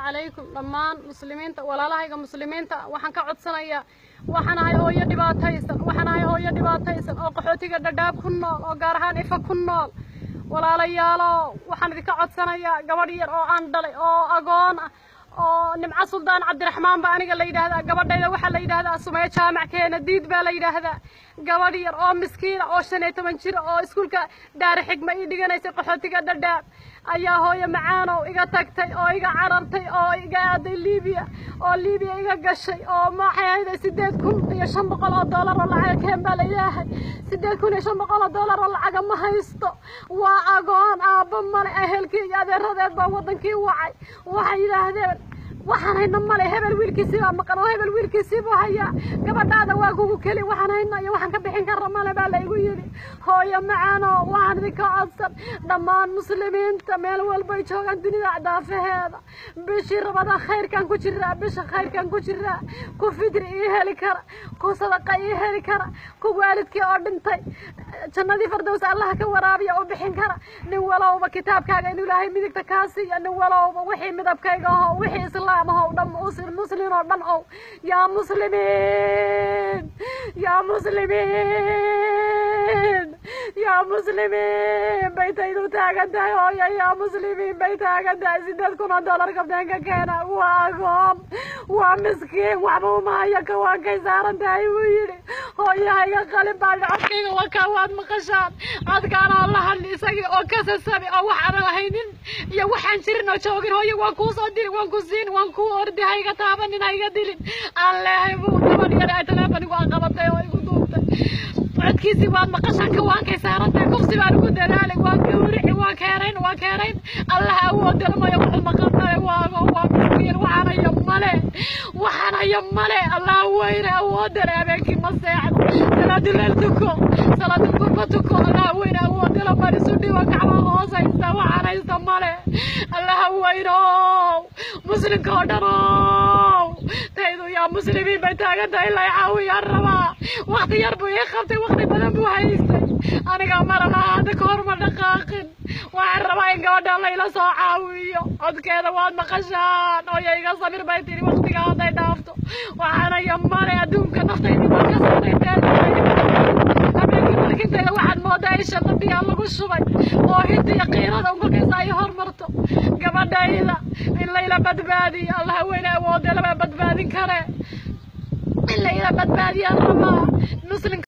عليكم دمان مسلمين ولا لا هيك مسلمين وحن كعد سنة وحن هاي هو يدي باتيسن أو قحوتي قد داب كنال أو قارهان إفا كنال ولا ليالا وحن ذي كعد سنة قبرير أو عندلي أو أقون أو نمع سلطان عبد الرحمن باني قال لي هذا قبر دايدا وحا لي هذا سمية جامع كينا ديد با لي هذا قبرير أو مسكين أو شنية تمنشير أو اسكولك دار حكمة إيديغانيسي قحوتي قد داب ayaa hooyo macaan oo iga tagtay oo iga carartay oo iga aaday Liibiya iga gashay oo maxay ahayd $8,500 oo lacag keen baa leeyahay $8,500 oo lacag ma haysto waa agoon aabba male ehelkii adeeradeed baa wadankii wacay waxay yiraahdeen waxaan hayna male hebel wiilkiisii baa maqan oo hebel wiilkiisii buu haya gabadhaada waa kugu keli waxaan hayna iyo waxaan ka bixin karraa male baa la igu yiri hooyo macaan oo waxaan idinka codsan dhammaan muslimiinta meel walba ay joogaan dunida daafaheeda bishii rabada khayrkan ku jiraa bisha khayrkan ku jiraa ku fidri ii heli kara ku sadaqa ii heli kara ku waalidkii oo dhintay jannadii fardows Allah ka waraabiyo oo bixin kara nin walowba kitaabkaaga inuu Ilaahay midigta ka siiyo nin walowba wixii midabkayga oo wixii islaam oo dhan muslimin oo dhan oo yaa muslimiin baytaydu taagantahay hooyo yaa muslimiin bay taagantahay $8,000 kabdeenka keena waa agoon waa miskiin waxba uma haya kawaankay saaran tahay wuu yidhi hooyahayga qalin baa codkayga waa kaa waad maqashaan codkaana alla hadli isagii oo kasasabi oo wax aan lahaynin iyo waxaan jirin oo joogin hooyo waan kuu soo diri waan ku siin waan kuu ordi hayga taabanin hayga dilin aan leehay buu gaban yar teleefonigu aan qabatay oo igu duubtay codkiisii waad maqashaan kawaankay saaran tahay kufsi baan ugu dadaalay waan gawrici waan keerayn allah awood dalmayo wuxuu maqantahay waa miskiin waxaan haya male allah weyne awood dalay habeenkii ma seexdo salaadul leyl tuko salaadul qurba tuko allah weyne awood dalay bari sudhi waa kacba hoosaysa waxaan haysta male allah weyne muslimka oo dhan taydu yaa muslimiin bay taagantahay ilaa caawiya rabaa waqti yar buu ii qabtay waqti badan buu haystay aniga marna hada ka hor ma dhaqaaqin waxaan rabaa in gabadha layla soo caawiyo codkeeda waad maqashaan oo iga sabir bay tiri waqtiga haday dhaafto waxaana yamare adduunka naftayda ma ka saarayteen habeenkii markinteeda waxaad moodaa isha nabiga lagu shubay oo hinta yaqiinada markaysa ay hormarto gabadhayda in layla badbaadiyo allah weyne awoodda lama badbaadin kare in layla badbaadiyo rabaa muslim